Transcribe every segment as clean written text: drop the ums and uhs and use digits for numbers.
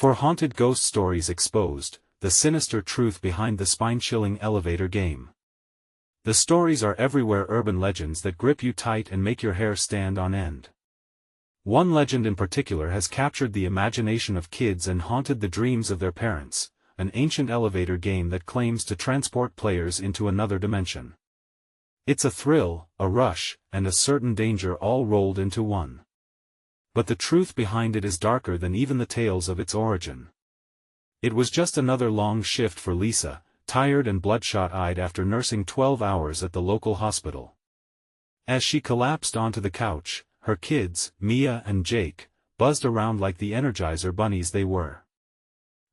For haunted ghost stories exposed, the sinister truth behind the spine-chilling elevator game. The stories are everywhere, urban legends that grip you tight and make your hair stand on end. One legend in particular has captured the imagination of kids and haunted the dreams of their parents, an ancient elevator game that claims to transport players into another dimension. It's a thrill, a rush, and a certain danger all rolled into one. But the truth behind it is darker than even the tales of its origin. It was just another long shift for Lisa, tired and bloodshot-eyed after nursing 12 hours at the local hospital. As she collapsed onto the couch, her kids, Mia and Jake, buzzed around like the Energizer bunnies they were.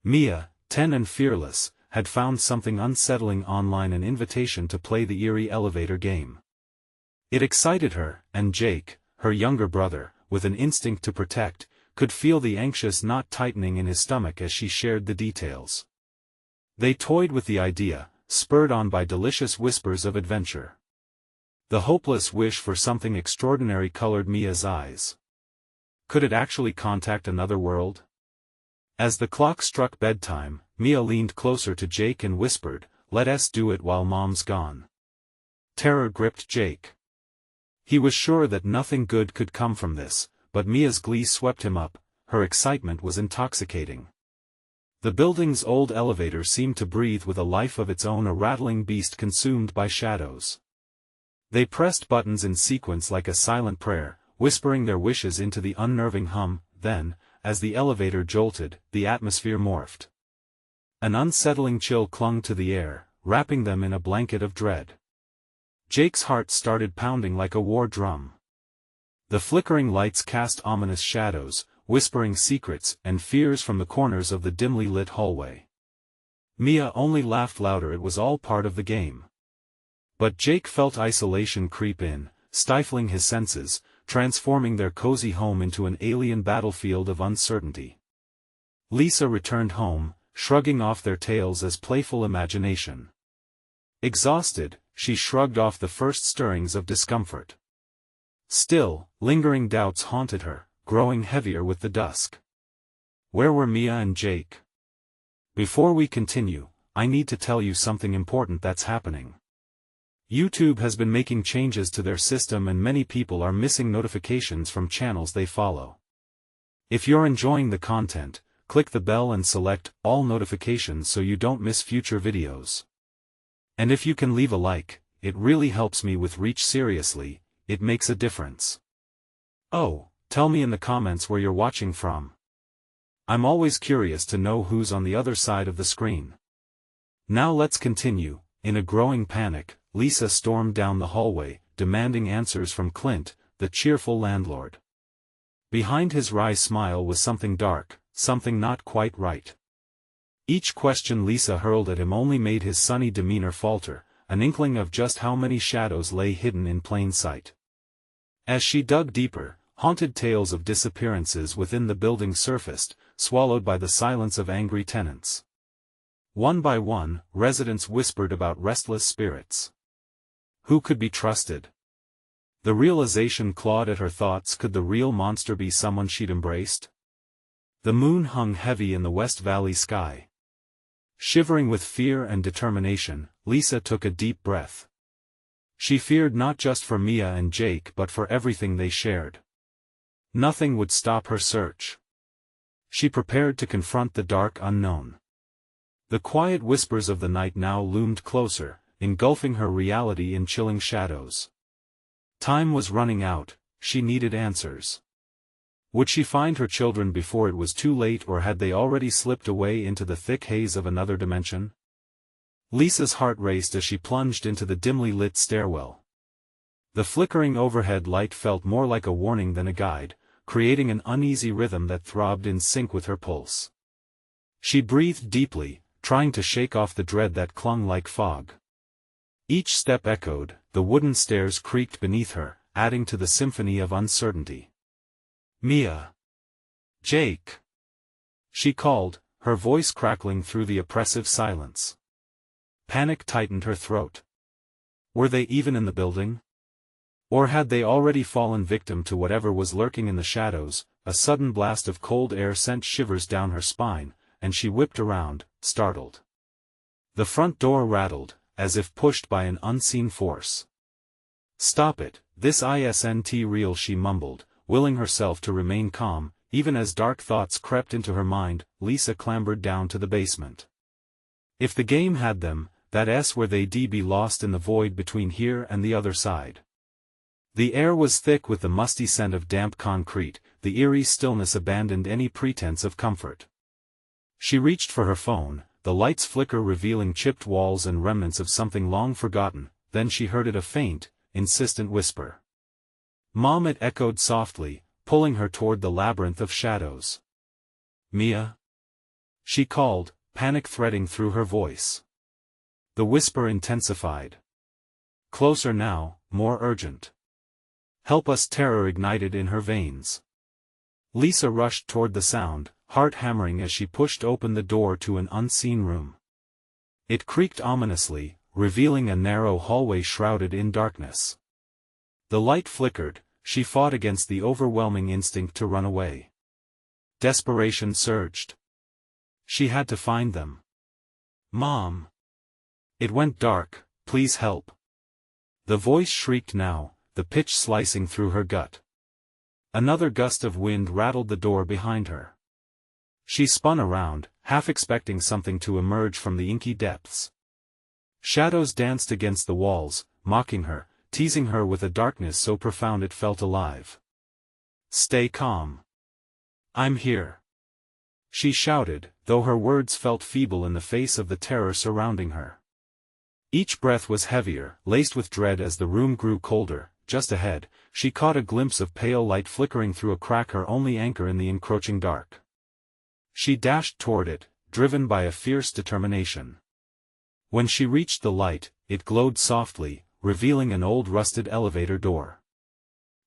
Mia, 10 and fearless, had found something unsettling online, an invitation to play the eerie elevator game. It excited her, and Jake, her younger brother, with an instinct to protect, could feel the anxious knot tightening in his stomach as she shared the details. They toyed with the idea, spurred on by delicious whispers of adventure. The hopeless wish for something extraordinary colored Mia's eyes. Could it actually contact another world? As the clock struck bedtime, Mia leaned closer to Jake and whispered, "Let us do it while Mom's gone." Terror gripped Jake. He was sure that nothing good could come from this, but Mia's glee swept him up. Her excitement was intoxicating. The building's old elevator seemed to breathe with a life of its own, a rattling beast consumed by shadows. They pressed buttons in sequence like a silent prayer, whispering their wishes into the unnerving hum. Then, as the elevator jolted, the atmosphere morphed. An unsettling chill clung to the air, wrapping them in a blanket of dread. Jake's heart started pounding like a war drum. The flickering lights cast ominous shadows, whispering secrets and fears from the corners of the dimly lit hallway. Mia only laughed louder. It was all part of the game. But Jake felt isolation creep in, stifling his senses, transforming their cozy home into an alien battlefield of uncertainty. Lisa returned home, shrugging off their tales as playful imagination. Exhausted, she shrugged off the first stirrings of discomfort. Still, lingering doubts haunted her, growing heavier with the dusk. Where were Mia and Jake? Before we continue, I need to tell you something important that's happening. YouTube has been making changes to their system and many people are missing notifications from channels they follow. If you're enjoying the content, click the bell and select all notifications so you don't miss future videos. And if you can leave a like, it really helps me with reach. Seriously, it makes a difference. Oh, tell me in the comments where you're watching from. I'm always curious to know who's on the other side of the screen. Now let's continue. In a growing panic, Lisa stormed down the hallway, demanding answers from Clint, the cheerful landlord. Behind his wry smile was something dark, something not quite right. Each question Lisa hurled at him only made his sunny demeanor falter, an inkling of just how many shadows lay hidden in plain sight. As she dug deeper, haunted tales of disappearances within the building surfaced, swallowed by the silence of angry tenants. One by one, residents whispered about restless spirits. Who could be trusted? The realization clawed at her thoughts. Could the real monster be someone she'd embraced? The moon hung heavy in the West Valley sky. Shivering with fear and determination, Lisa took a deep breath. She feared not just for Mia and Jake but for everything they shared. Nothing would stop her search. She prepared to confront the dark unknown. The quiet whispers of the night now loomed closer, engulfing her reality in chilling shadows. Time was running out, she needed answers. Would she find her children before it was too late, or had they already slipped away into the thick haze of another dimension? Lisa's heart raced as she plunged into the dimly lit stairwell. The flickering overhead light felt more like a warning than a guide, creating an uneasy rhythm that throbbed in sync with her pulse. She breathed deeply, trying to shake off the dread that clung like fog. Each step echoed, the wooden stairs creaked beneath her, adding to the symphony of uncertainty. Mia. Jake. She called, her voice crackling through the oppressive silence. Panic tightened her throat. Were they even in the building? Or had they already fallen victim to whatever was lurking in the shadows? A sudden blast of cold air sent shivers down her spine, and she whipped around, startled. The front door rattled, as if pushed by an unseen force. "Stop it, this isn't real," she mumbled, willing herself to remain calm. Even as dark thoughts crept into her mind, Lisa clambered down to the basement. If the game had them, that's where they'd be, lost in the void between here and the other side. The air was thick with the musty scent of damp concrete. The eerie stillness abandoned any pretense of comfort. She reached for her phone, the lights flicker revealing chipped walls and remnants of something long forgotten. Then she heard it, a faint, insistent whisper. "Mom," it echoed softly, pulling her toward the labyrinth of shadows. "Mia?" she called, panic threading through her voice. The whisper intensified. Closer now, more urgent. "Help us!" Terror ignited in her veins. Lisa rushed toward the sound, heart hammering as she pushed open the door to an unseen room. It creaked ominously, revealing a narrow hallway shrouded in darkness. The light flickered. She fought against the overwhelming instinct to run away. Desperation surged. She had to find them. "Mom!" It went dark. "Please help!" The voice shrieked now, the pitch slicing through her gut. Another gust of wind rattled the door behind her. She spun around, half expecting something to emerge from the inky depths. Shadows danced against the walls, mocking her, teasing her with a darkness so profound it felt alive. "Stay calm. I'm here," she shouted, though her words felt feeble in the face of the terror surrounding her. Each breath was heavier, laced with dread as the room grew colder. Just ahead, she caught a glimpse of pale light flickering through a crack, her only anchor in the encroaching dark. She dashed toward it, driven by a fierce determination. When she reached the light, it glowed softly, revealing an old rusted elevator door.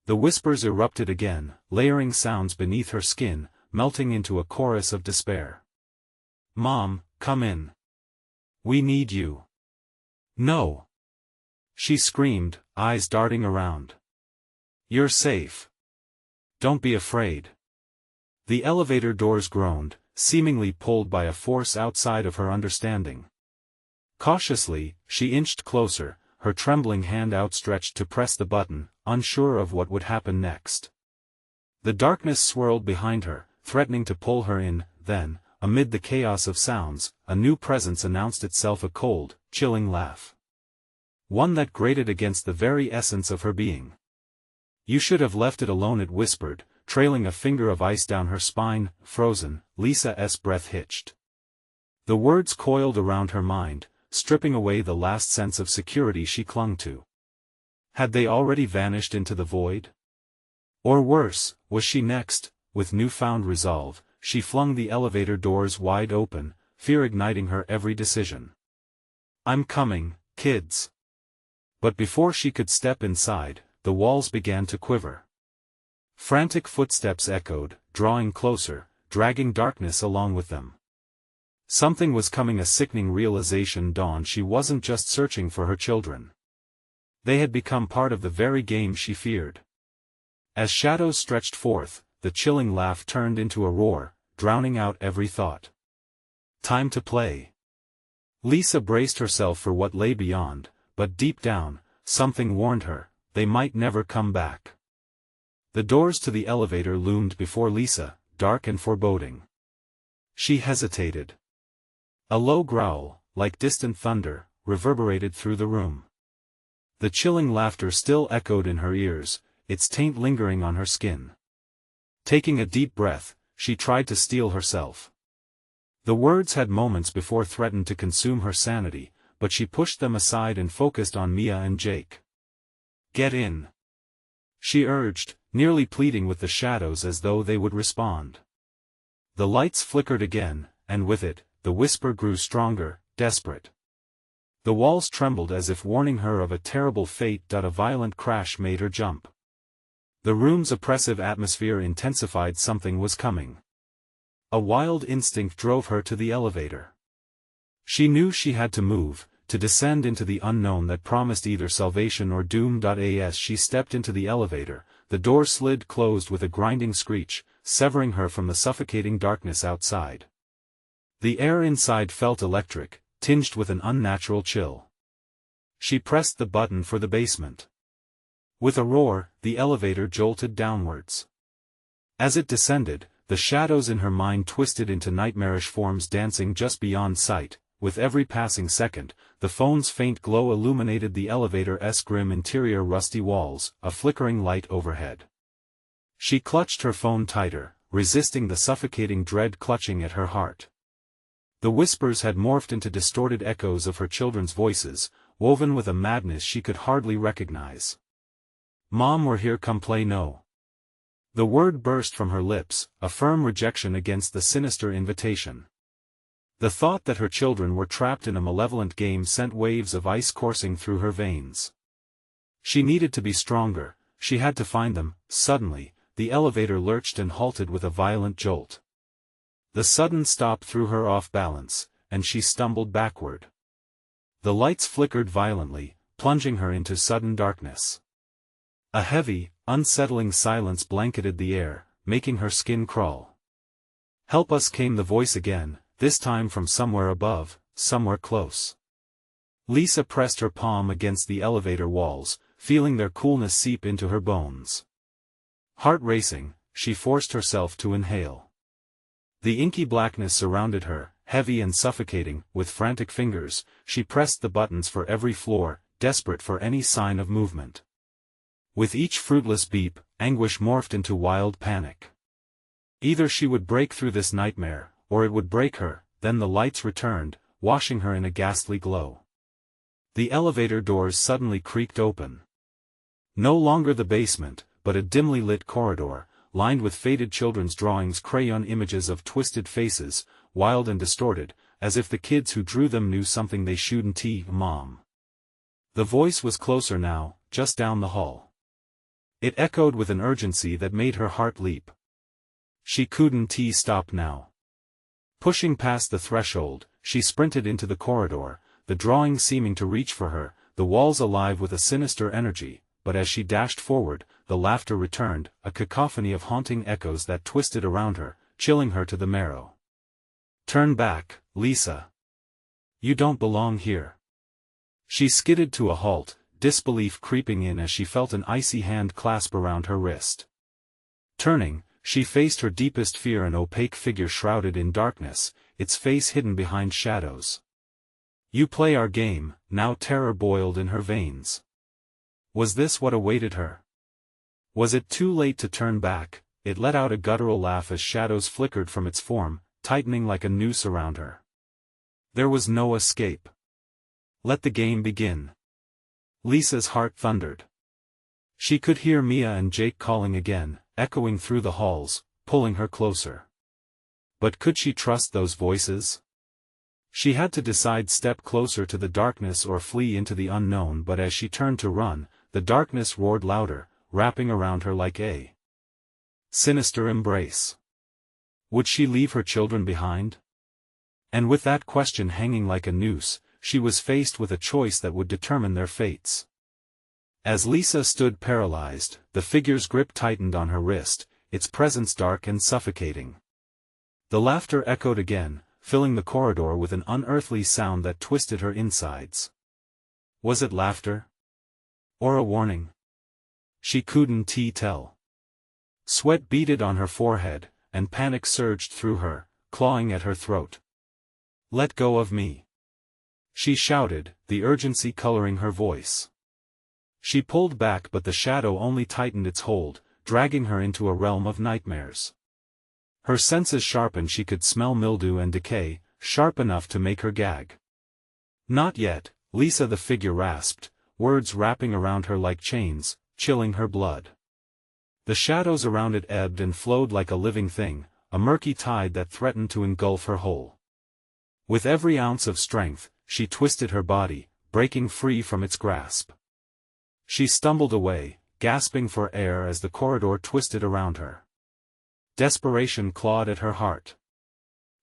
The whispers erupted again, layering sounds beneath her skin, melting into a chorus of despair. "Mom, come in. We need you." "No!" she screamed, eyes darting around. "You're safe. Don't be afraid." The elevator doors groaned, seemingly pulled by a force outside of her understanding. Cautiously, she inched closer, her trembling hand outstretched to press the button, unsure of what would happen next. The darkness swirled behind her, threatening to pull her in. Then, amid the chaos of sounds, a new presence announced itself, a cold, chilling laugh. One that grated against the very essence of her being. "You should have left it alone," it whispered, trailing a finger of ice down her spine. Frozen, Lisa's breath hitched. The words coiled around her mind, stripping away the last sense of security she clung to. Had they already vanished into the void? Or worse, was she next? With newfound resolve, she flung the elevator doors wide open, fear igniting her every decision. "I'm coming, kids." But before she could step inside, the walls began to quiver. Frantic footsteps echoed, drawing closer, dragging darkness along with them. Something was coming. A sickening realization dawned. She wasn't just searching for her children. They had become part of the very game she feared. As shadows stretched forth, the chilling laugh turned into a roar, drowning out every thought. Time to play. Lisa braced herself for what lay beyond, but deep down, something warned her, they might never come back. The doors to the elevator loomed before Lisa, dark and foreboding. She hesitated. A low growl, like distant thunder, reverberated through the room. The chilling laughter still echoed in her ears, its taint lingering on her skin. Taking a deep breath, she tried to steel herself. The words had moments before threatened to consume her sanity, but she pushed them aside and focused on Mia and Jake. "Get in," she urged, nearly pleading with the shadows as though they would respond. The lights flickered again, and with it, the whisper grew stronger, desperate. The walls trembled as if warning her of a terrible fate. A violent crash made her jump. The room's oppressive atmosphere intensified. Something was coming. A wild instinct drove her to the elevator. She knew she had to move, to descend into the unknown that promised either salvation or doom. As she stepped into the elevator, the door slid closed with a grinding screech, severing her from the suffocating darkness outside. The air inside felt electric, tinged with an unnatural chill. She pressed the button for the basement. With a roar, the elevator jolted downwards. As it descended, the shadows in her mind twisted into nightmarish forms dancing just beyond sight. With every passing second, the phone's faint glow illuminated the elevator's grim interior, rusty walls, a flickering light overhead. She clutched her phone tighter, resisting the suffocating dread clutching at her heart. The whispers had morphed into distorted echoes of her children's voices, woven with a madness she could hardly recognize. "Mom, we're here, come play." "No." The word burst from her lips, a firm rejection against the sinister invitation. The thought that her children were trapped in a malevolent game sent waves of ice coursing through her veins. She needed to be stronger, she had to find them. Suddenly, the elevator lurched and halted with a violent jolt. The sudden stop threw her off balance, and she stumbled backward. The lights flickered violently, plunging her into sudden darkness. A heavy, unsettling silence blanketed the air, making her skin crawl. "Help us," came the voice again, this time from somewhere above, somewhere close. Lisa pressed her palm against the elevator walls, feeling their coolness seep into her bones. Heart racing, she forced herself to inhale. The inky blackness surrounded her, heavy and suffocating. With frantic fingers, she pressed the buttons for every floor, desperate for any sign of movement. With each fruitless beep, anguish morphed into wild panic. Either she would break through this nightmare, or it would break her. Then the lights returned, washing her in a ghastly glow. The elevator doors suddenly creaked open. No longer the basement, but a dimly lit corridor, lined with faded children's drawings, crayon images of twisted faces, wild and distorted, as if the kids who drew them knew something they shouldn't. "Mom." The voice was closer now, just down the hall. It echoed with an urgency that made her heart leap. She couldn't stop now. Pushing past the threshold, she sprinted into the corridor, the drawings seeming to reach for her, the walls alive with a sinister energy. But as she dashed forward, the laughter returned, a cacophony of haunting echoes that twisted around her, chilling her to the marrow. "Turn back, Lisa. You don't belong here." She skidded to a halt, disbelief creeping in as she felt an icy hand clasp around her wrist. Turning, she faced her deepest fear, an opaque figure shrouded in darkness, its face hidden behind shadows. "You play our game," now terror boiled in her veins. Was this what awaited her? Was it too late to turn back? It let out a guttural laugh as shadows flickered from its form, tightening like a noose around her. There was no escape. Let the game begin. Lisa's heart thundered. She could hear Mia and Jake calling again, echoing through the halls, pulling her closer. But could she trust those voices? She had to decide: step closer to the darkness or flee into the unknown. But as she turned to run, the darkness roared louder, wrapping around her like a sinister embrace. Would she leave her children behind? And with that question hanging like a noose, she was faced with a choice that would determine their fates. As Lisa stood paralyzed, the figure's grip tightened on her wrist, its presence dark and suffocating. The laughter echoed again, filling the corridor with an unearthly sound that twisted her insides. Was it laughter? Or a warning? She couldn't tell. Sweat beaded on her forehead, and panic surged through her, clawing at her throat. "Let go of me!" she shouted, the urgency coloring her voice. She pulled back, but the shadow only tightened its hold, dragging her into a realm of nightmares. Her senses sharpened. She could smell mildew and decay, sharp enough to make her gag. "Not yet, Lisa," the figure rasped, words wrapping around her like chains, chilling her blood. The shadows around it ebbed and flowed like a living thing, a murky tide that threatened to engulf her whole. With every ounce of strength, she twisted her body, breaking free from its grasp. She stumbled away, gasping for air as the corridor twisted around her. Desperation clawed at her heart.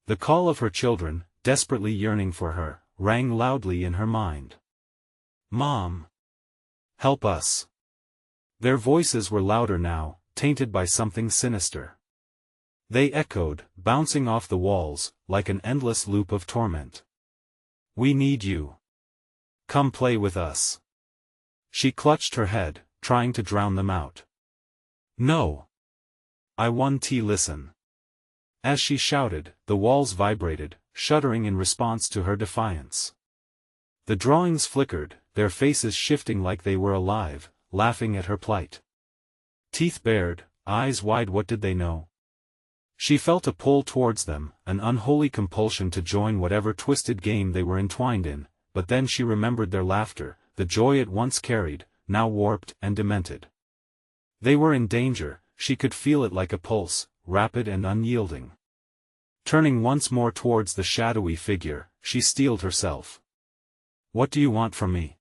The call of her children, desperately yearning for her, rang loudly in her mind. "Mom! Help us!" Their voices were louder now, tainted by something sinister. They echoed, bouncing off the walls, like an endless loop of torment. "We need you. Come play with us." She clutched her head, trying to drown them out. "No. I want to listen." As she shouted, the walls vibrated, shuddering in response to her defiance. The drawings flickered, their faces shifting like they were alive, laughing at her plight. Teeth bared, eyes wide. What did they know? She felt a pull towards them, an unholy compulsion to join whatever twisted game they were entwined in, but then she remembered their laughter, the joy it once carried, now warped and demented. They were in danger, she could feel it like a pulse, rapid and unyielding. Turning once more towards the shadowy figure, she steeled herself. "What do you want from me?"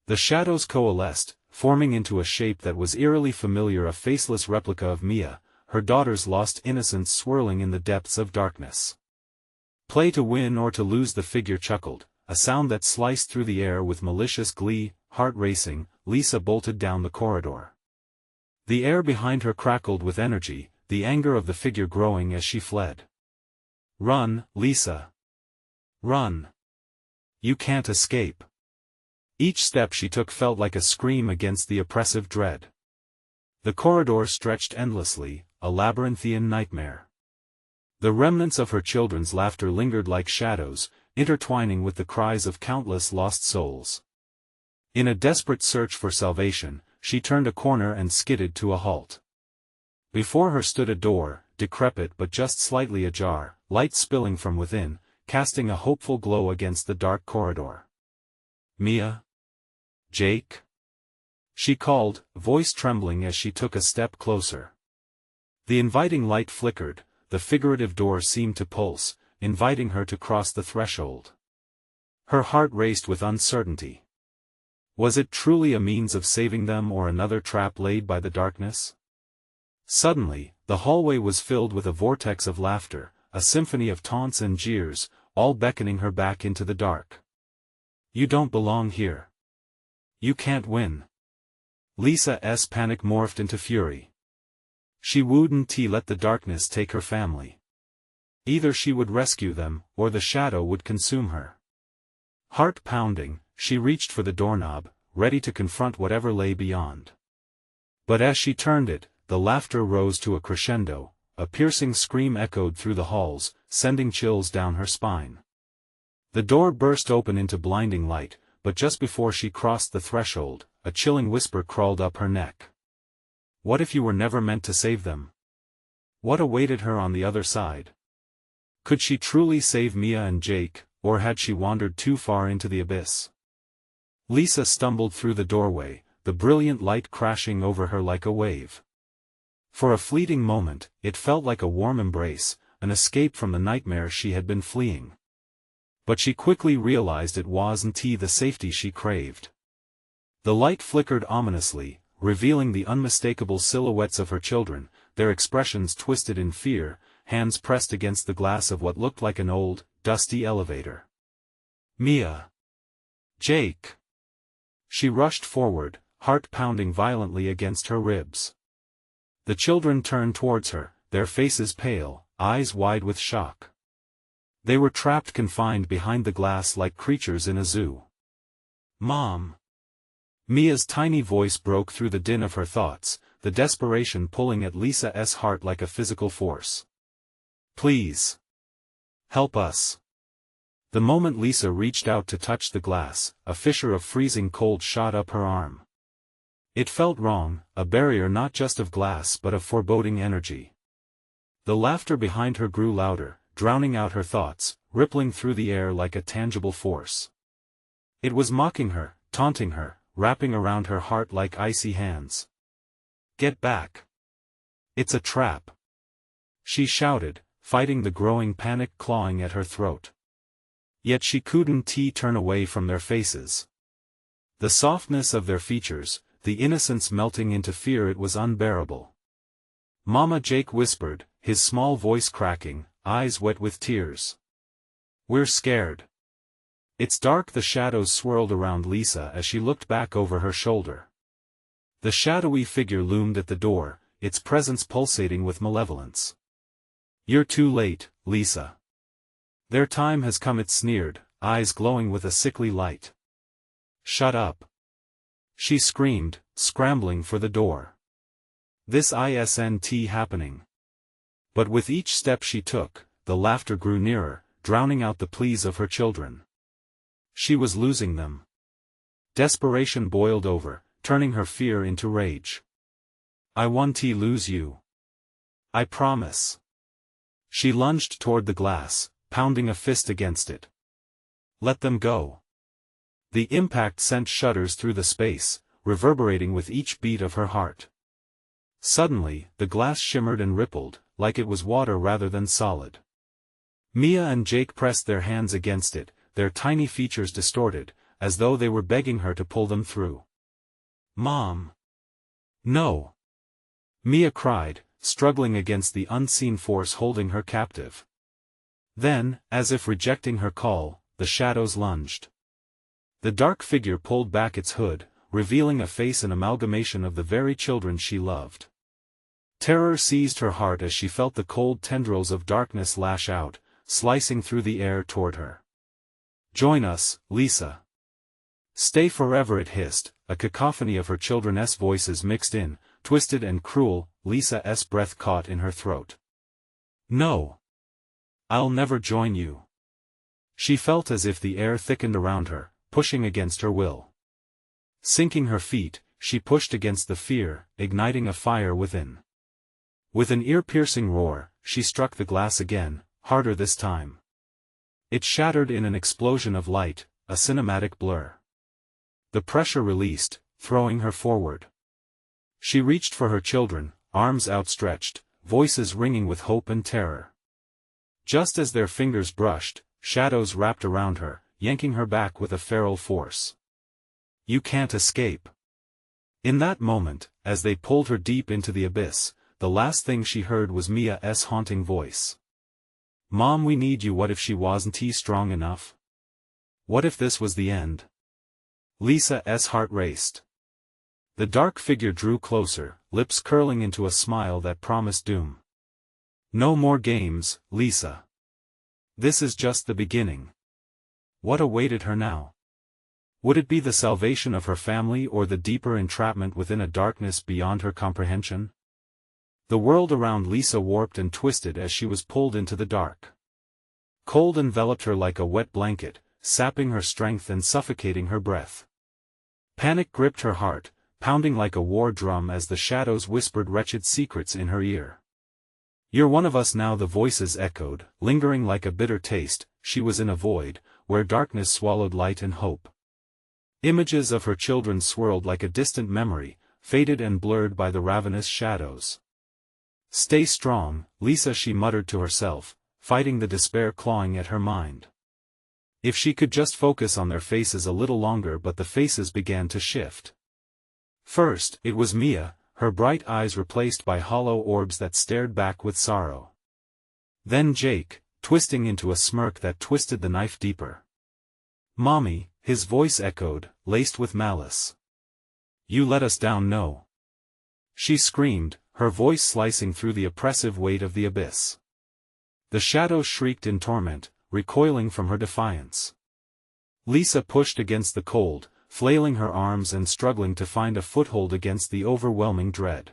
The shadows coalesced, forming into a shape that was eerily familiar, a faceless replica of Mia, her daughter's lost innocence swirling in the depths of darkness. "Play to win or to lose," the figure chuckled, a sound that sliced through the air with malicious glee. Heart racing, Lisa bolted down the corridor. The air behind her crackled with energy, the anger of the figure growing as she fled. "Run, Lisa! Run! You can't escape!" Each step she took felt like a scream against the oppressive dread. The corridor stretched endlessly, a labyrinthian nightmare. The remnants of her children's laughter lingered like shadows, intertwining with the cries of countless lost souls. In a desperate search for salvation, she turned a corner and skidded to a halt. Before her stood a door, decrepit but just slightly ajar, light spilling from within, casting a hopeful glow against the dark corridor. "Mia? Jake?" she called, voice trembling as she took a step closer. The inviting light flickered, the figurative door seemed to pulse, inviting her to cross the threshold. Her heart raced with uncertainty. Was it truly a means of saving them or another trap laid by the darkness? Suddenly, the hallway was filled with a vortex of laughter, a symphony of taunts and jeers, all beckoning her back into the dark. "You don't belong here. You can't win." Lisa's panic morphed into fury. She wouldn't let the darkness take her family. Either she would rescue them, or the shadow would consume her. Heart pounding, she reached for the doorknob, ready to confront whatever lay beyond. But as she turned it, the laughter rose to a crescendo, a piercing scream echoed through the halls, sending chills down her spine. The door burst open into blinding light, but just before she crossed the threshold, a chilling whisper crawled up her neck. What if you were never meant to save them? What awaited her on the other side? Could she truly save Mia and Jake, or had she wandered too far into the abyss? Lisa stumbled through the doorway, the brilliant light crashing over her like a wave. For a fleeting moment, it felt like a warm embrace, an escape from the nightmare she had been fleeing. But she quickly realized it wasn't the safety she craved. The light flickered ominously, revealing the unmistakable silhouettes of her children, their expressions twisted in fear, hands pressed against the glass of what looked like an old, dusty elevator. "Mia! Jake!" She rushed forward, heart pounding violently against her ribs. The children turned towards her, their faces pale, eyes wide with shock. They were trapped, confined behind the glass like creatures in a zoo. "Mom!" Mia's tiny voice broke through the din of her thoughts, the desperation pulling at Lisa's heart like a physical force. "Please! Help us!" The moment Lisa reached out to touch the glass, a fissure of freezing cold shot up her arm. It felt wrong, a barrier not just of glass but of foreboding energy. The laughter behind her grew louder, drowning out her thoughts, rippling through the air like a tangible force. It was mocking her, taunting her, wrapping around her heart like icy hands. "Get back! It's a trap!" she shouted, fighting the growing panic clawing at her throat. Yet she couldn't turn away from their faces. The softness of their features, the innocence melting into fear, it was unbearable. "Mama," Jake whispered, his small voice cracking, eyes wet with tears. "We're scared. It's dark. The shadows swirled around Lisa as she looked back over her shoulder. The shadowy figure loomed at the door, its presence pulsating with malevolence. You're too late, Lisa. Their time has come, it sneered, eyes glowing with a sickly light. Shut up. She screamed, scrambling for the door. This isn't happening. But with each step she took, the laughter grew nearer, drowning out the pleas of her children. She was losing them. Desperation boiled over, turning her fear into rage. I won't lose you. I promise. She lunged toward the glass, pounding a fist against it. Let them go. The impact sent shudders through the space, reverberating with each beat of her heart. Suddenly, the glass shimmered and rippled, like it was water rather than solid. Mia and Jake pressed their hands against it, their tiny features distorted, as though they were begging her to pull them through. Mom! No! Mia cried, struggling against the unseen force holding her captive. Then, as if rejecting her call, the shadows lunged. The dark figure pulled back its hood, revealing a face an amalgamation of the very children she loved. Terror seized her heart as she felt the cold tendrils of darkness lash out, slicing through the air toward her. Join us, Lisa. Stay forever, it hissed, a cacophony of her children's voices mixed in, twisted and cruel. Lisa's breath caught in her throat. No. I'll never join you. She felt as if the air thickened around her, pushing against her will. Sinking her feet, she pushed against the fear, igniting a fire within. With an ear-piercing roar, she struck the glass again, harder this time. It shattered in an explosion of light, a cinematic blur. The pressure released, throwing her forward. She reached for her children, arms outstretched, voices ringing with hope and terror. Just as their fingers brushed, shadows wrapped around her, yanking her back with a feral force. You can't escape. In that moment, as they pulled her deep into the abyss, the last thing she heard was Mia's haunting voice. Mom, we need you. What if she wasn't strong enough? What if this was the end? Lisa's heart raced. The dark figure drew closer, lips curling into a smile that promised doom. No more games, Lisa. This is just the beginning. What awaited her now? Would it be the salvation of her family or the deeper entrapment within a darkness beyond her comprehension? The world around Lisa warped and twisted as she was pulled into the dark. Cold enveloped her like a wet blanket, sapping her strength and suffocating her breath. Panic gripped her heart, pounding like a war drum as the shadows whispered wretched secrets in her ear. You're one of us now, the voices echoed, lingering like a bitter taste. She was in a void, where darkness swallowed light and hope. Images of her children swirled like a distant memory, faded and blurred by the ravenous shadows. Stay strong, Lisa, she muttered to herself, fighting the despair clawing at her mind. If she could just focus on their faces a little longer, but the faces began to shift. First, it was Mia, her bright eyes replaced by hollow orbs that stared back with sorrow. Then Jake, twisting into a smirk that twisted the knife deeper. Mommy, his voice echoed, laced with malice. You let us down, no. She screamed, her voice slicing through the oppressive weight of the abyss. The shadows shrieked in torment, recoiling from her defiance. Lisa pushed against the cold, flailing her arms and struggling to find a foothold against the overwhelming dread.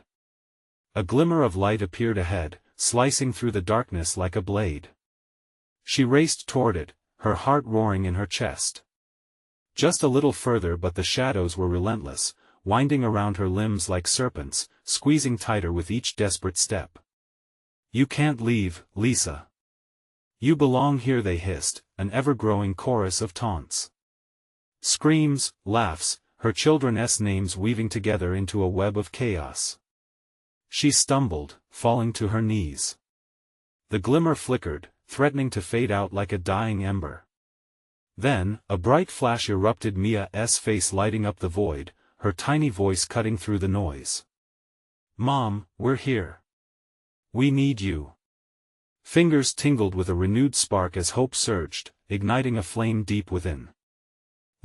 A glimmer of light appeared ahead, slicing through the darkness like a blade. She raced toward it, her heart roaring in her chest. Just a little further, but the shadows were relentless, winding around her limbs like serpents, squeezing tighter with each desperate step. You can't leave, Lisa. You belong here, they hissed, an ever-growing chorus of taunts. Screams, laughs, her children's names weaving together into a web of chaos. She stumbled, falling to her knees. The glimmer flickered, threatening to fade out like a dying ember. Then, a bright flash erupted, Mia's face lighting up the void, her tiny voice cutting through the noise. Mom, we're here. We need you. Fingers tingled with a renewed spark as hope surged, igniting a flame deep within.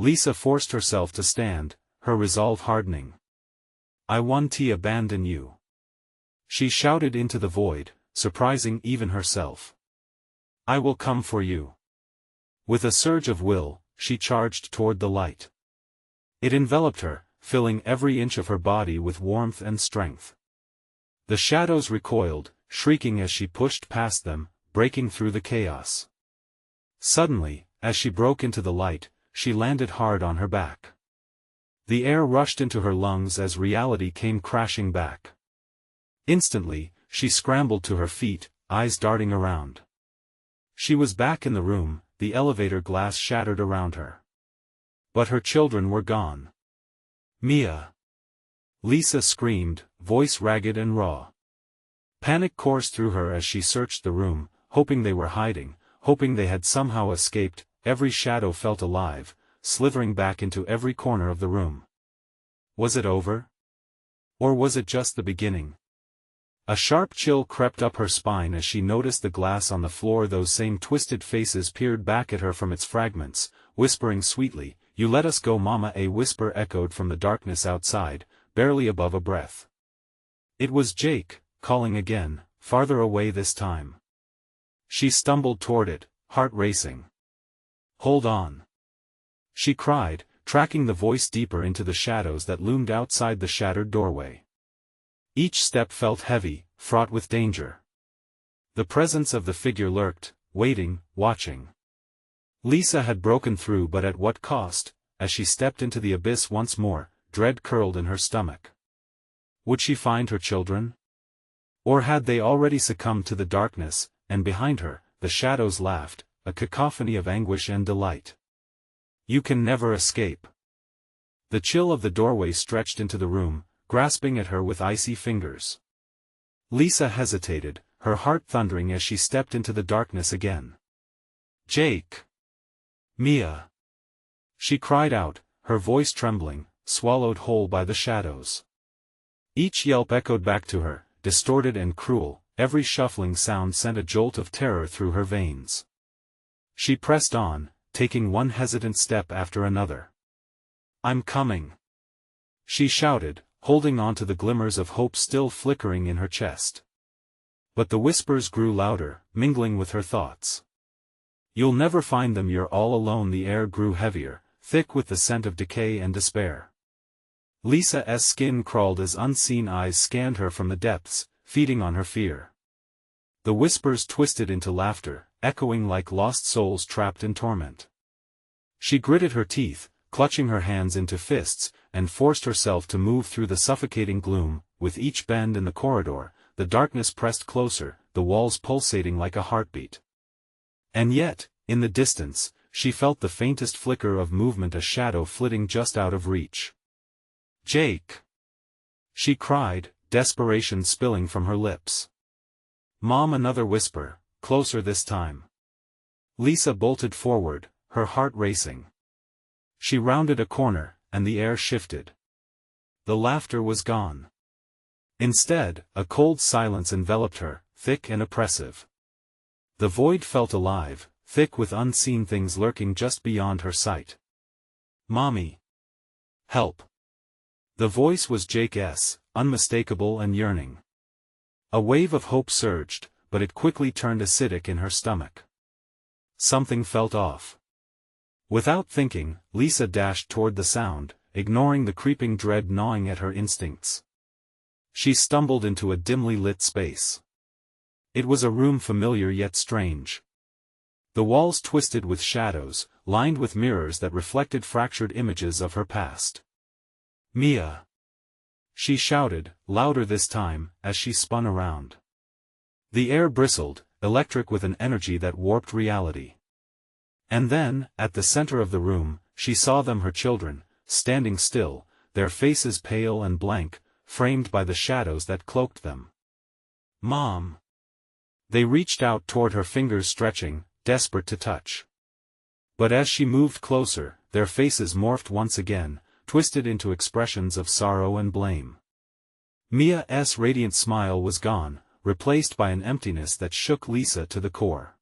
Lisa forced herself to stand, her resolve hardening. "I won't abandon you," she shouted into the void, surprising even herself. "I will come for you." With a surge of will, she charged toward the light. It enveloped her, filling every inch of her body with warmth and strength. The shadows recoiled, shrieking as she pushed past them, breaking through the chaos. Suddenly, as she broke into the light, she landed hard on her back. The air rushed into her lungs as reality came crashing back. Instantly, she scrambled to her feet, eyes darting around. She was back in the room, the elevator glass shattered around her. But her children were gone. "Mia!" Lisa screamed, voice ragged and raw. Panic coursed through her as she searched the room, hoping they were hiding, hoping they had somehow escaped. Every shadow felt alive, slithering back into every corner of the room. Was it over? Or was it just the beginning? A sharp chill crept up her spine as she noticed the glass on the floor. Those same twisted faces peered back at her from its fragments, whispering sweetly, "You let us go, Mama." A whisper echoed from the darkness outside, barely above a breath. It was Jake, calling again, farther away this time. She stumbled toward it, heart racing. "Hold on," she cried, tracking the voice deeper into the shadows that loomed outside the shattered doorway. Each step felt heavy, fraught with danger. The presence of the figure lurked, waiting, watching. Lisa had broken through, but at what cost? As she stepped into the abyss once more, dread curled in her stomach. Would she find her children? Or had they already succumbed to the darkness? And behind her, the shadows laughed, a cacophony of anguish and delight. "You can never escape." The chill of the doorway stretched into the room, grasping at her with icy fingers. Lisa hesitated, her heart thundering as she stepped into the darkness again. "Jake! Mia!" she cried out, her voice trembling, swallowed whole by the shadows. Each yelp echoed back to her, distorted and cruel. Every shuffling sound sent a jolt of terror through her veins. She pressed on, taking one hesitant step after another. "I'm coming!" she shouted, holding on to the glimmers of hope still flickering in her chest. But the whispers grew louder, mingling with her thoughts. "You'll never find them, you're all alone." The air grew heavier, thick with the scent of decay and despair. Lisa's skin crawled as unseen eyes scanned her from the depths, feeding on her fear. The whispers twisted into laughter, echoing like lost souls trapped in torment. She gritted her teeth, clutching her hands into fists, and forced herself to move through the suffocating gloom. With each bend in the corridor, the darkness pressed closer, the walls pulsating like a heartbeat. And yet, in the distance, she felt the faintest flicker of movement, a shadow flitting just out of reach. "Jake!" she cried, desperation spilling from her lips. "Mom!" Another whisper, closer this time. Lisa bolted forward, her heart racing. She rounded a corner, and the air shifted. The laughter was gone. Instead, a cold silence enveloped her, thick and oppressive. The void felt alive, thick with unseen things lurking just beyond her sight. "Mommy! Help!" The voice was Jake's, unmistakable and yearning. A wave of hope surged, but it quickly turned acidic in her stomach. Something felt off. Without thinking, Lisa dashed toward the sound, ignoring the creeping dread gnawing at her instincts. She stumbled into a dimly lit space. It was a room familiar yet strange. The walls twisted with shadows, lined with mirrors that reflected fractured images of her past. "Mia!" she shouted, louder this time, as she spun around. The air bristled, electric with an energy that warped reality. And then, at the center of the room, she saw them, her children, standing still, their faces pale and blank, framed by the shadows that cloaked them. "Mom!" They reached out toward her, fingers stretching, desperate to touch. But as she moved closer, their faces morphed once again, twisted into expressions of sorrow and blame. Mia's radiant smile was gone, replaced by an emptiness that shook Lisa to the core.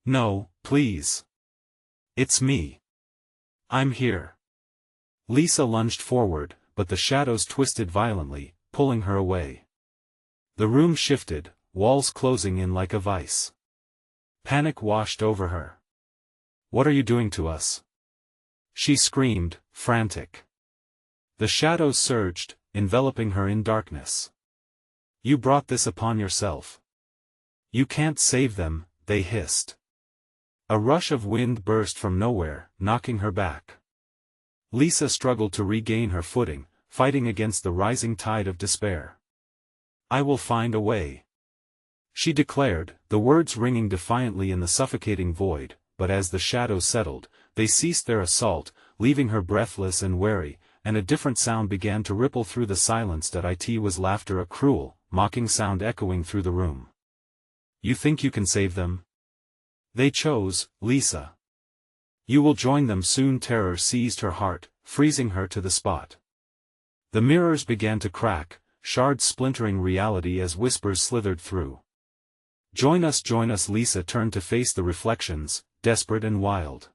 "No, please. It's me. I'm here. Lisa lunged forward, but the shadows twisted violently, pulling her away. The room shifted, walls closing in like a vice. Panic washed over her. What are you doing to us? She screamed, frantic. The shadows surged, enveloping her in darkness. You brought this upon yourself. You can't save them, they hissed. A rush of wind burst from nowhere, knocking her back. Lisa struggled to regain her footing, fighting against the rising tide of despair. I will find a way, she declared, the words ringing defiantly in the suffocating void, but as the shadows settled, they ceased their assault, leaving her breathless and wary, and a different sound began to ripple through the silence. It was laughter, a cruel, mocking sound echoing through the room. You think you can save them? They chose, Lisa. You will join them soon. Terror seized her heart, freezing her to the spot. The mirrors began to crack, shards splintering reality as whispers slithered through. Join us, join us. Lisa turned to face the reflections, desperate and wild.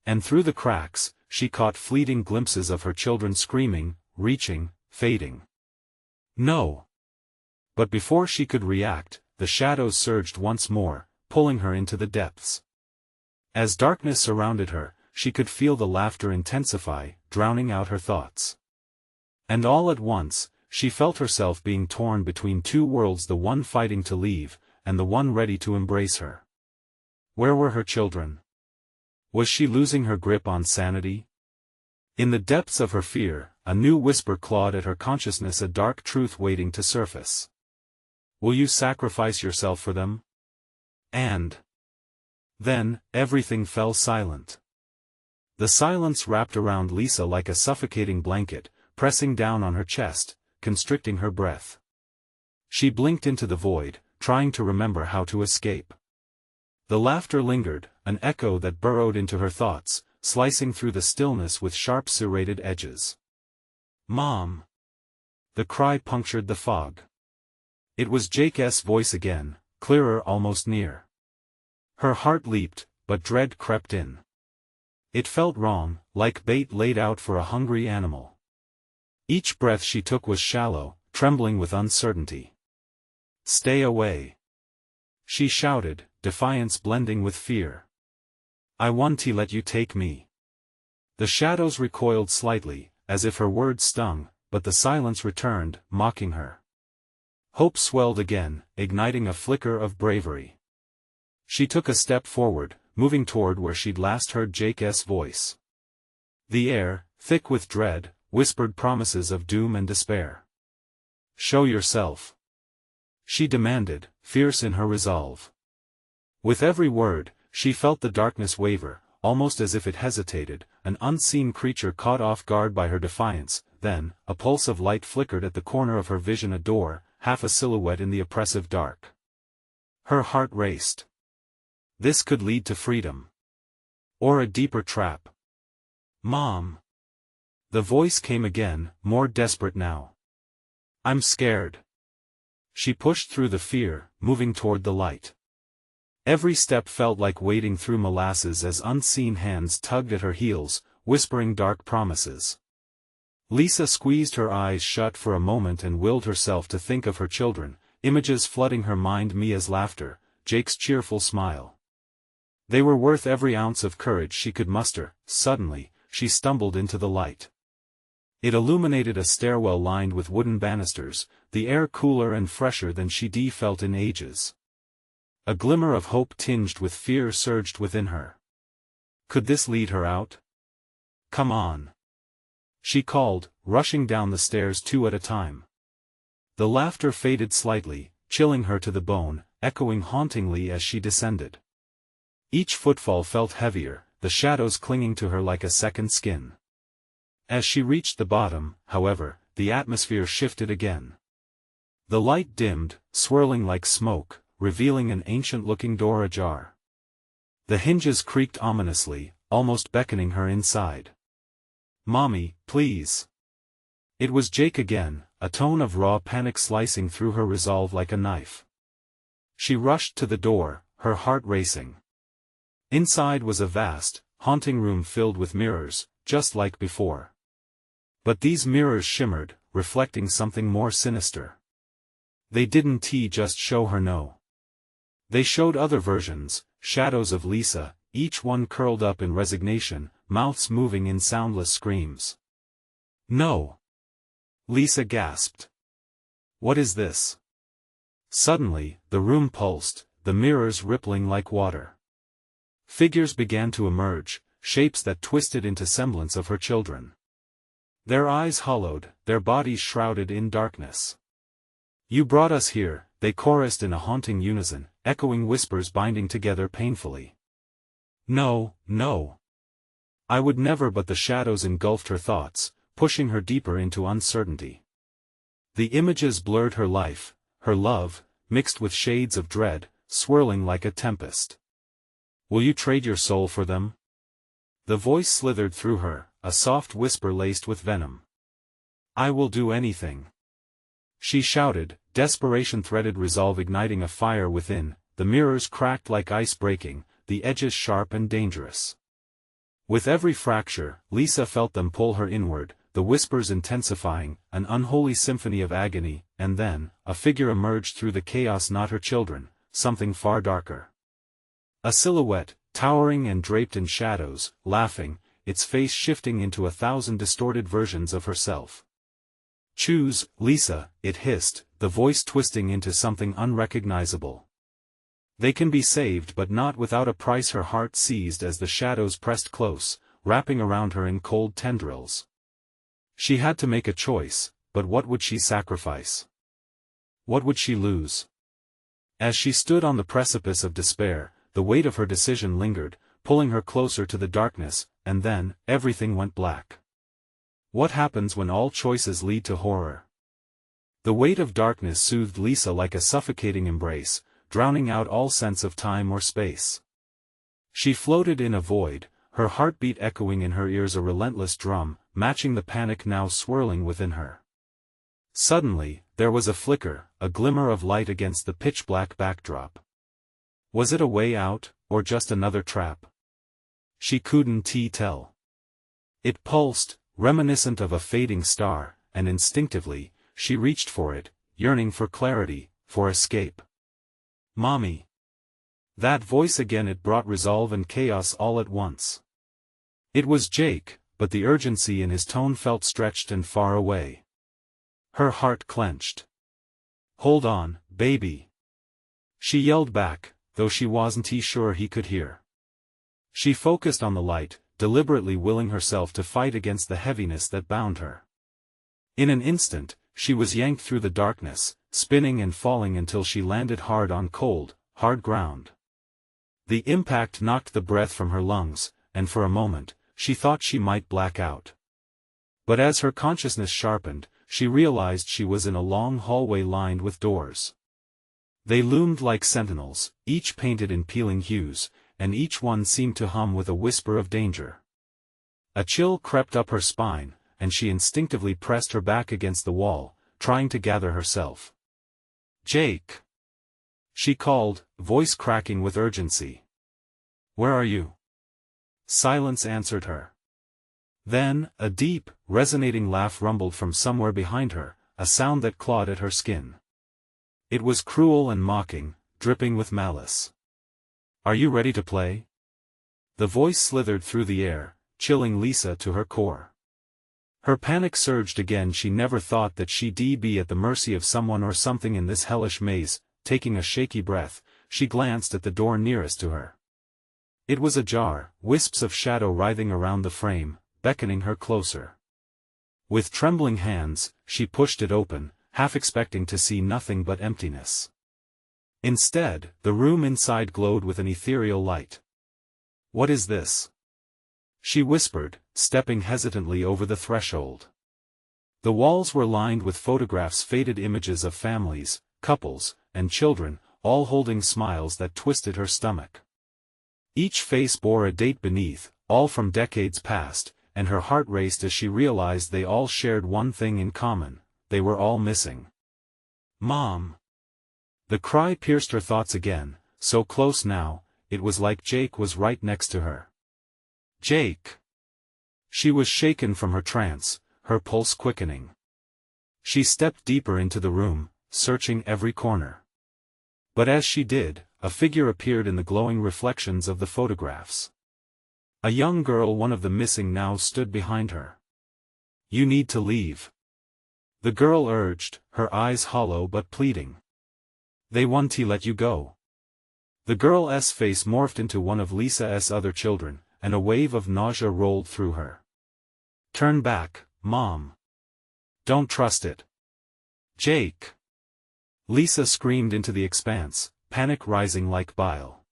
And through the cracks, she caught fleeting glimpses of her children screaming, reaching, fading. No! But before she could react, the shadows surged once more, pulling her into the depths. As darkness surrounded her, she could feel the laughter intensify, drowning out her thoughts. And all at once, she felt herself being torn between two worlds, the one fighting to leave, and the one ready to embrace her. Where were her children? Was she losing her grip on sanity? In the depths of her fear, a new whisper clawed at her consciousness, a dark truth waiting to surface. Will you sacrifice yourself for them? And then, everything fell silent. The silence wrapped around Lisa like a suffocating blanket, pressing down on her chest, constricting her breath. She blinked into the void, trying to remember how to escape. The laughter lingered, an echo that burrowed into her thoughts, slicing through the stillness with sharp serrated edges. Mom! The cry punctured the fog. It was Jake's voice again, clearer, almost near. Her heart leaped, but dread crept in. It felt wrong, like bait laid out for a hungry animal. Each breath she took was shallow, trembling with uncertainty. Stay away! She shouted, defiance blending with fear. I want to let you take me. The shadows recoiled slightly, as if her words stung, but the silence returned, mocking her. Hope swelled again, igniting a flicker of bravery. She took a step forward, moving toward where she'd last heard Jake's voice. The air, thick with dread, whispered promises of doom and despair. Show yourself, she demanded, fierce in her resolve. With every word, she felt the darkness waver, almost as if it hesitated, an unseen creature caught off guard by her defiance. Then, a pulse of light flickered at the corner of her vision, a door, half a silhouette in the oppressive dark. Her heart raced. This could lead to freedom. Or a deeper trap. Mom! The voice came again, more desperate now. I'm scared. She pushed through the fear, moving toward the light. Every step felt like wading through molasses as unseen hands tugged at her heels, whispering dark promises. Lisa squeezed her eyes shut for a moment and willed herself to think of her children, images flooding her mind, Mia's laughter, Jake's cheerful smile. They were worth every ounce of courage she could muster. Suddenly, she stumbled into the light. It illuminated a stairwell lined with wooden banisters, the air cooler and fresher than she'd felt in ages. A glimmer of hope tinged with fear surged within her. Could this lead her out? Come on, she called, rushing down the stairs two at a time. The laughter faded slightly, chilling her to the bone, echoing hauntingly as she descended. Each footfall felt heavier, the shadows clinging to her like a second skin. As she reached the bottom, however, the atmosphere shifted again. The light dimmed, swirling like smoke, revealing an ancient-looking door ajar. The hinges creaked ominously, almost beckoning her inside. Mommy, please. It was Jake again, a tone of raw panic slicing through her resolve like a knife. She rushed to the door, her heart racing. Inside was a vast, haunting room filled with mirrors, just like before. But these mirrors shimmered, reflecting something more sinister. They didn't just show her no. They showed other versions, shadows of Lisa, each one curled up in resignation, mouths moving in soundless screams. No! Lisa gasped. What is this? Suddenly, the room pulsed, the mirrors rippling like water. Figures began to emerge, shapes that twisted into semblance of her children. Their eyes hollowed, their bodies shrouded in darkness. You brought us here, they chorused in a haunting unison, echoing whispers binding together painfully. No, no. I would never, but the shadows engulfed her thoughts, pushing her deeper into uncertainty. The images blurred her life, her love, mixed with shades of dread, swirling like a tempest. Will you trade your soul for them? The voice slithered through her, a soft whisper laced with venom. I will do anything. She shouted, desperation threaded resolve igniting a fire within, the mirrors cracked like ice breaking, the edges sharp and dangerous. With every fracture, Lisa felt them pull her inward, the whispers intensifying, an unholy symphony of agony, and then, a figure emerged through the chaos, not her children, something far darker. A silhouette, towering and draped in shadows, laughing, its face shifting into 1,000 distorted versions of herself. Choose, Lisa, it hissed, the voice twisting into something unrecognizable. They can be saved but not without a price. Her heart seized as the shadows pressed close, wrapping around her in cold tendrils. She had to make a choice, but what would she sacrifice? What would she lose? As she stood on the precipice of despair, the weight of her decision lingered, pulling her closer to the darkness, and then, everything went black. What happens when all choices lead to horror? The weight of darkness soothed Lisa like a suffocating embrace, drowning out all sense of time or space. She floated in a void, her heartbeat echoing in her ears, a relentless drum, matching the panic now swirling within her. Suddenly, there was a flicker, a glimmer of light against the pitch-black backdrop. Was it a way out, or just another trap? She couldn't tell. It pulsed, reminiscent of a fading star, and instinctively, she reached for it, yearning for clarity, for escape. Mommy. That voice again, it brought resolve and chaos all at once. It was Jake, but the urgency in his tone felt stretched and far away. Her heart clenched. Hold on, baby. She yelled back, though she wasn't sure he could hear. She focused on the light, deliberately willing herself to fight against the heaviness that bound her. In an instant, she was yanked through the darkness, spinning and falling until she landed hard on cold, hard ground. The impact knocked the breath from her lungs, and for a moment, she thought she might black out. But as her consciousness sharpened, she realized she was in a long hallway lined with doors. They loomed like sentinels, each painted in peeling hues, and each one seemed to hum with a whisper of danger. A chill crept up her spine, and she instinctively pressed her back against the wall, trying to gather herself. Jake! She called, voice cracking with urgency. Where are you? Silence answered her. Then, a deep, resonating laugh rumbled from somewhere behind her, a sound that clawed at her skin. It was cruel and mocking, dripping with malice. Are you ready to play? The voice slithered through the air, chilling Lisa to her core. Her panic surged again. She never thought that she'd be at the mercy of someone or something in this hellish maze. Taking a shaky breath, she glanced at the door nearest to her. It was ajar, wisps of shadow writhing around the frame, beckoning her closer. With trembling hands, she pushed it open, half expecting to see nothing but emptiness. Instead, the room inside glowed with an ethereal light. What is this? She whispered, stepping hesitantly over the threshold. The walls were lined with photographs, faded images of families, couples, and children, all holding smiles that twisted her stomach. Each face bore a date beneath, all from decades past, and her heart raced as she realized they all shared one thing in common: they were all missing. Mom! The cry pierced her thoughts again, so close now, it was like Jake was right next to her. Jake! She was shaken from her trance, her pulse quickening. She stepped deeper into the room, searching every corner. But as she did, a figure appeared in the glowing reflections of the photographs. A young girl, one of the missing now, stood behind her. "You need to leave," the girl urged, her eyes hollow but pleading. "They want to let you go." The girl's face morphed into one of Lisa's other children, and a wave of nausea rolled through her. "Turn back, Mom. Don't trust it." "Jake!" Lisa screamed into the expanse, panic rising like bile.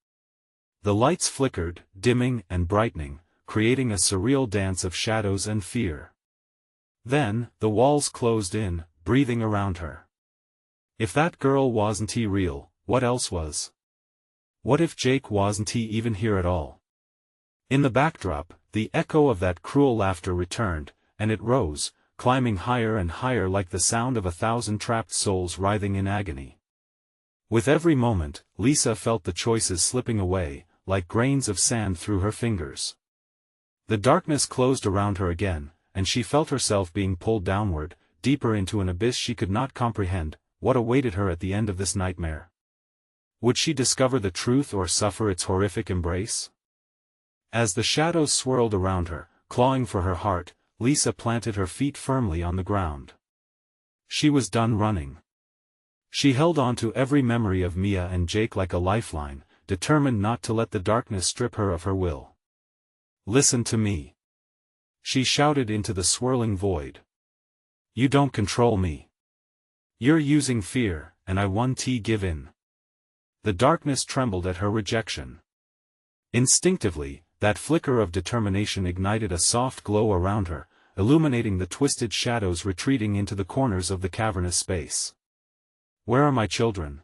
The lights flickered, dimming and brightening, creating a surreal dance of shadows and fear. Then, the walls closed in, breathing around her. If that girl wasn't real, what else was? What if Jake wasn't even here at all? In the backdrop, the echo of that cruel laughter returned, and it rose, climbing higher and higher like the sound of 1,000 trapped souls writhing in agony. With every moment, Lisa felt the choices slipping away, like grains of sand through her fingers. The darkness closed around her again, and she felt herself being pulled downward, deeper into an abyss she could not comprehend. What awaited her at the end of this nightmare? Would she discover the truth or suffer its horrific embrace? As the shadows swirled around her, clawing for her heart, Lisa planted her feet firmly on the ground. She was done running. She held on to every memory of Mia and Jake like a lifeline, determined not to let the darkness strip her of her will. "Listen to me," she shouted into the swirling void. "You don't control me. You're using fear, and I won't give in." The darkness trembled at her rejection. Instinctively, that flicker of determination ignited a soft glow around her, illuminating the twisted shadows retreating into the corners of the cavernous space. "Where are my children?"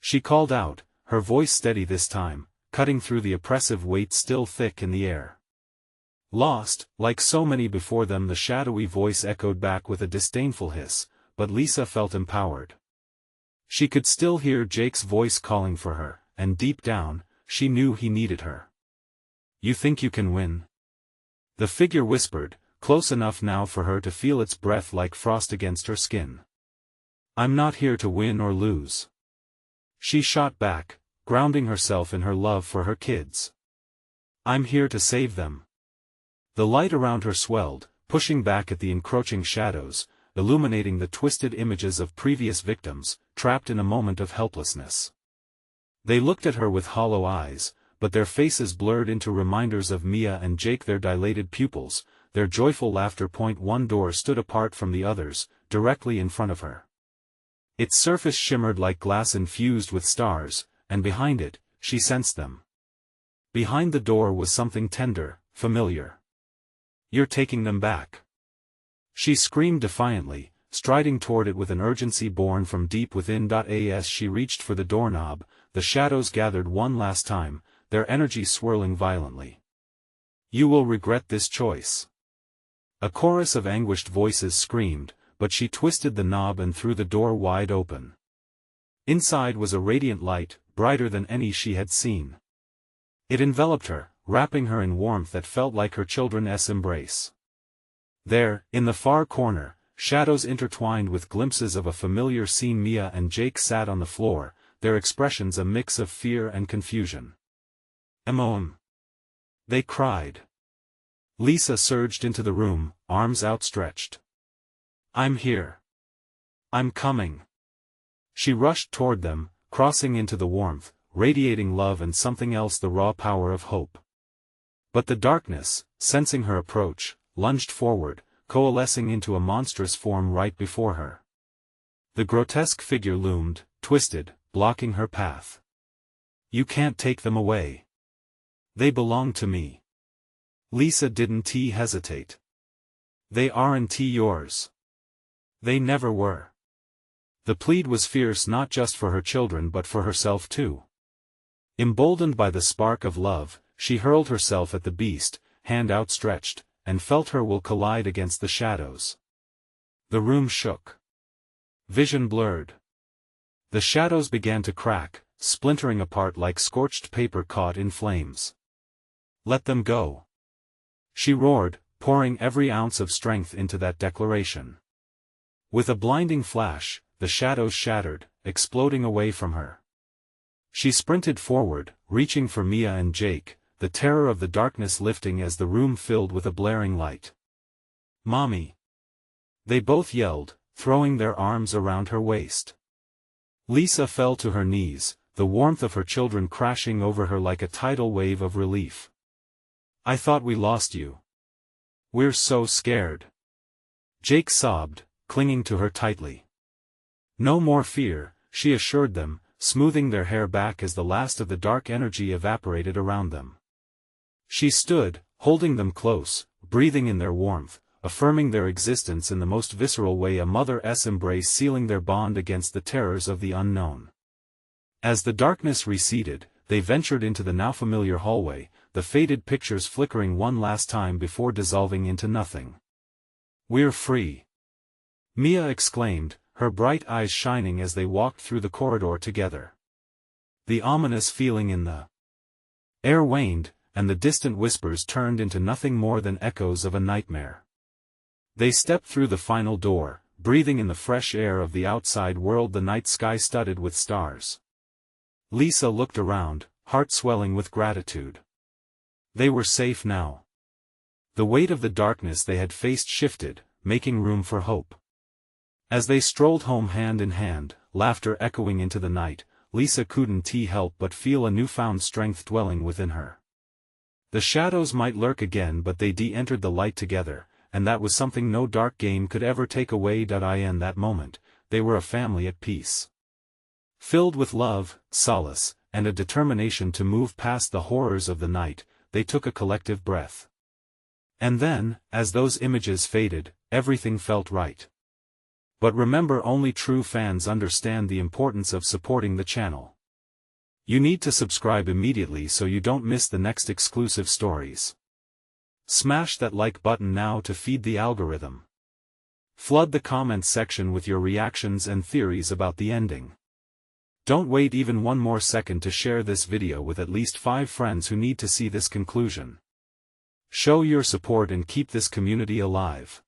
she called out, her voice steady this time, cutting through the oppressive weight still thick in the air. Lost, like so many before them, the shadowy voice echoed back with a disdainful hiss, but Lisa felt empowered. She could still hear Jake's voice calling for her, and deep down, she knew he needed her. "You think you can win?" the figure whispered, close enough now for her to feel its breath like frost against her skin. "I'm not here to win or lose," she shot back, grounding herself in her love for her kids. "I'm here to save them." The light around her swelled, pushing back at the encroaching shadows, illuminating the twisted images of previous victims, trapped in a moment of helplessness. They looked at her with hollow eyes, but their faces blurred into reminders of Mia and Jake, their dilated pupils, their joyful laughter. One door stood apart from the others, directly in front of her. Its surface shimmered like glass infused with stars, and behind it, she sensed them. Behind the door was something tender, familiar. "You're taking them back," she screamed defiantly, striding toward it with an urgency born from deep within. As she reached for the doorknob, the shadows gathered one last time, their energy swirling violently. "You will regret this choice." A chorus of anguished voices screamed, but she twisted the knob and threw the door wide open. Inside was a radiant light, brighter than any she had seen. It enveloped her, wrapping her in warmth that felt like her children's embrace. There, in the far corner, shadows intertwined with glimpses of a familiar scene. Mia and Jake sat on the floor, their expressions a mix of fear and confusion. "Emom!" they cried. Lisa surged into the room, arms outstretched. "I'm here. I'm coming." She rushed toward them, crossing into the warmth, radiating love and something else, the raw power of hope. But the darkness, sensing her approach, lunged forward, coalescing into a monstrous form right before her. The grotesque figure loomed, twisted, blocking her path. "You can't take them away. They belong to me." Lisa didn't hesitate. "They aren't yours. They never were." The plead was fierce, not just for her children but for herself too. Emboldened by the spark of love, she hurled herself at the beast, hand outstretched, and felt her will collide against the shadows. The room shook. Vision blurred. The shadows began to crack, splintering apart like scorched paper caught in flames. "Let them go." she roared, pouring every ounce of strength into that declaration. With a blinding flash, the shadows shattered, exploding away from her. She sprinted forward, reaching for Mia and Jake, the terror of the darkness lifting as the room filled with a blaring light. "Mommy!" they both yelled, throwing their arms around her waist. Lisa fell to her knees, the warmth of her children crashing over her like a tidal wave of relief. "I thought we lost you. We're so scared." Jake sobbed, clinging to her tightly. "No more fear," she assured them, smoothing their hair back as the last of the dark energy evaporated around them. She stood, holding them close, breathing in their warmth, affirming their existence in the most visceral way, a mother's embrace sealing their bond against the terrors of the unknown. As the darkness receded, they ventured into the now familiar hallway, the faded pictures flickering one last time before dissolving into nothing. "We're free!" Mia exclaimed, her bright eyes shining as they walked through the corridor together. The ominous feeling in the air waned, and the distant whispers turned into nothing more than echoes of a nightmare. They stepped through the final door, breathing in the fresh air of the outside world, the night sky studded with stars. Lisa looked around, heart swelling with gratitude. They were safe now. The weight of the darkness they had faced shifted, making room for hope. As they strolled home hand in hand, laughter echoing into the night, Lisa couldn't help but feel a newfound strength dwelling within her. The shadows might lurk again, but they entered the light together, and that was something no dark game could ever take away. In that moment, they were a family at peace. Filled with love, solace, and a determination to move past the horrors of the night, they took a collective breath. And then, as those images faded, everything felt right. But remember, only true fans understand the importance of supporting the channel. You need to subscribe immediately so you don't miss the next exclusive stories. Smash that like button now to feed the algorithm. Flood the comments section with your reactions and theories about the ending. Don't wait even one more second to share this video with at least 5 friends who need to see this conclusion. Show your support and keep this community alive.